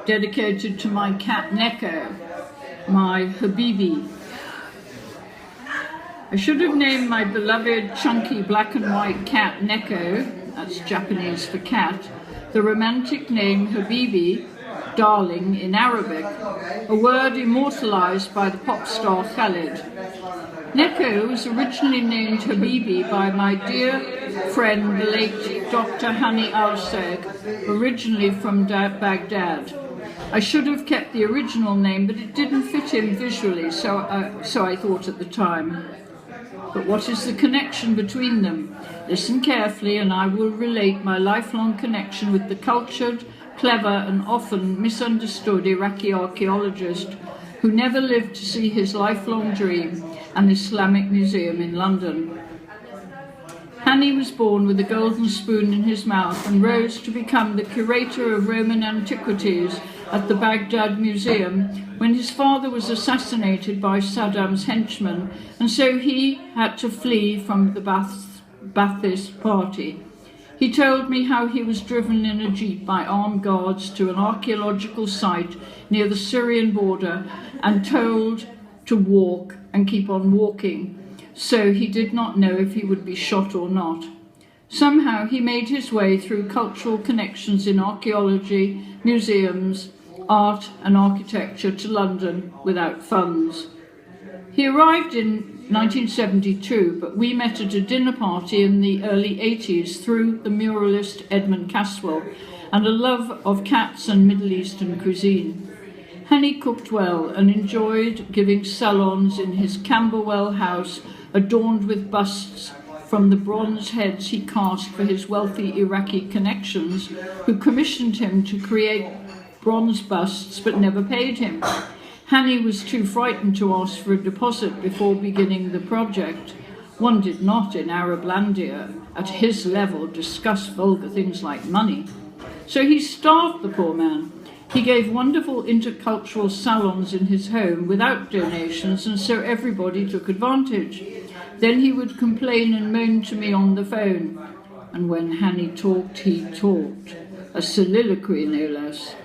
dedicated to my cat Neko, my Habibi. I should have named my beloved chunky black and white cat Neko, that's Japanese for cat, the romantic name Habibi, darling in Arabic, a word immortalized by the pop star Khalid. Neko was originally named Habibi by my dear friend, the late Dr. Hani Al-Seg, originally from Baghdad. I should have kept the original name, but it didn't fit him visually, so I thought at the time. But what is the connection between them? Listen carefully and I will relate my lifelong connection with the cultured, clever and often misunderstood Iraqi archaeologist who never lived to see his lifelong dream, an Islamic museum in London. Hani was born with a golden spoon in his mouth and rose to become the curator of Roman antiquities at the Baghdad Museum when his father was assassinated by Saddam's henchmen, and so he had to flee from the Ba'athist party. He told me how he was driven in a jeep by armed guards to an archaeological site near the Syrian border and told to walk and keep on walking, so he did not know if he would be shot or not. Somehow he made his way through cultural connections in archaeology, museums, art and architecture to London without funds. He arrived in 1972, but we met at a dinner party in the early 80s through the muralist Edmund Caswell and a love of cats and Middle Eastern cuisine. Hani cooked well and enjoyed giving salons in his Camberwell house adorned with busts from the bronze heads he cast for his wealthy Iraqi connections, who commissioned him to create bronze busts but never paid him. Hani was too frightened to ask for a deposit before beginning the project. One did not in Arablandia, at his level, discuss vulgar things like money. So he starved the poor man. He gave wonderful intercultural salons in his home without donations, and so everybody took advantage. Then he would complain and moan to me on the phone. And when Hani talked, he talked. A soliloquy, no less.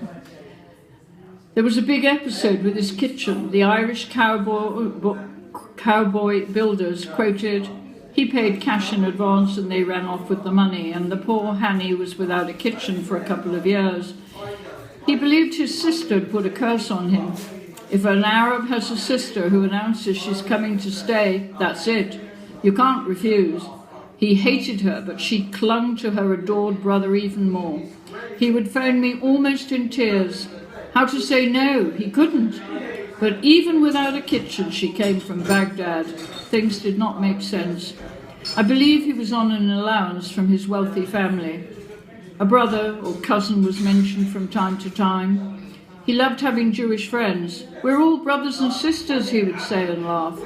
There was a big episode with his kitchen. The Irish cowboy builders quoted, "He paid cash in advance and they ran off with the money," and the poor Hani was without a kitchen for a couple of years. He believed his sister had put a curse on him. If an Arab has a sister who announces she's coming to stay, that's it. You can't refuse. He hated her, but she clung to her adored brother even more. He would phone me almost in tears. How to say no? He couldn't. But even without a kitchen, she came from Baghdad. Things did not make sense. I believe he was on an allowance from his wealthy family. A brother or cousin was mentioned from time to time. He loved having Jewish friends. "We're all brothers and sisters," he would say and laugh.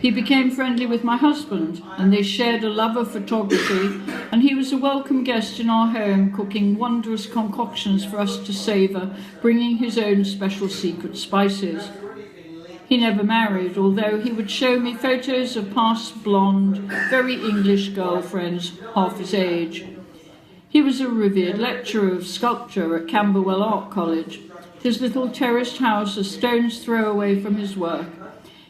He became friendly with my husband, and they shared a love of photography, and he was a welcome guest in our home, cooking wondrous concoctions for us to savour, bringing his own special secret spices. He never married, although he would show me photos of past blonde, very English girlfriends half his age. He was a revered lecturer of sculpture at Camberwell Art College. His little terraced house a stone's throw away from his work.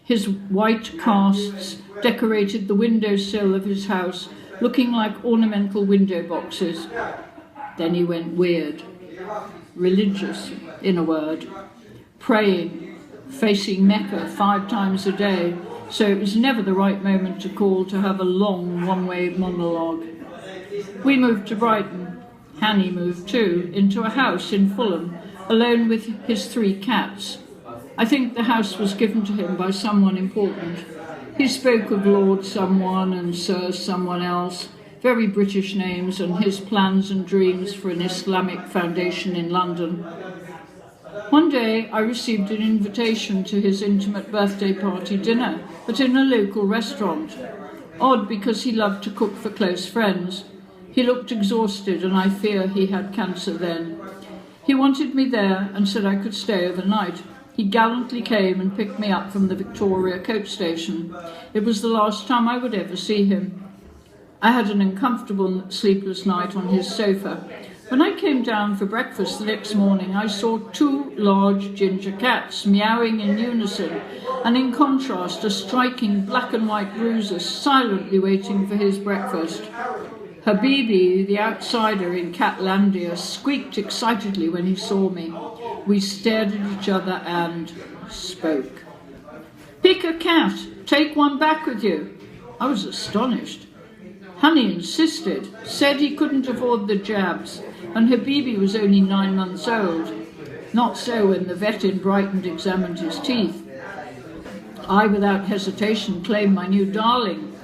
His white casts decorated the windowsill of his house, looking like ornamental window boxes. Then he went weird. Religious, in a word. Praying, facing Mecca 5 times a day, so it was never the right moment to call to have a long one-way monologue. We moved to Brighton. Hani moved too, into a house in Fulham, alone with his 3 cats. I think the house was given to him by someone important. He spoke of Lord someone and Sir someone else, very British names, and his plans and dreams for an Islamic foundation in London. One day I received an invitation to his intimate birthday party dinner, but in a local restaurant. Odd, because he loved to cook for close friends. He looked exhausted, and I fear he had cancer then. He wanted me there and said I could stay overnight. He gallantly came and picked me up from the Victoria coach station. It was the last time I would ever see him. I had an uncomfortable sleepless night on his sofa. When I came down for breakfast the next morning, I saw 2 large ginger cats meowing in unison, and in contrast a striking black and white bruiser silently waiting for his breakfast. Habibi, the outsider in Catlandia, squeaked excitedly when he saw me. We stared at each other and spoke. "Pick a cat, take one back with you." I was astonished. Honey insisted, said he couldn't afford the jabs, and Habibi was only 9 months old. Not so when the vet in Brighton examined his teeth. I, without hesitation, claimed my new darling.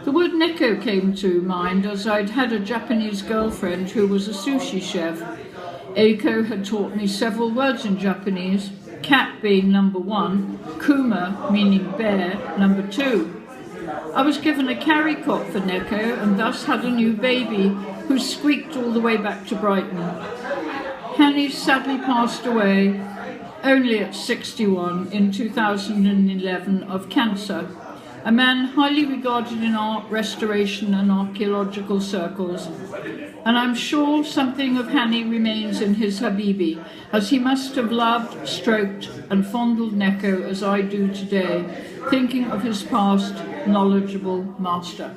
The word Neko came to mind as I'd had a Japanese girlfriend who was a sushi chef. Eiko had taught me several words in Japanese, cat being number 1, kuma meaning bear, number 2. I was given a carry cot for Neko and thus had a new baby who squeaked all the way back to Brighton. Hanny sadly passed away, only at 61, in 2011 of cancer. A man highly regarded in art, restoration and archaeological circles. And I'm sure something of Hanny remains in his Habibi, as he must have loved, stroked and fondled Neko as I do today, thinking of his past knowledgeable master.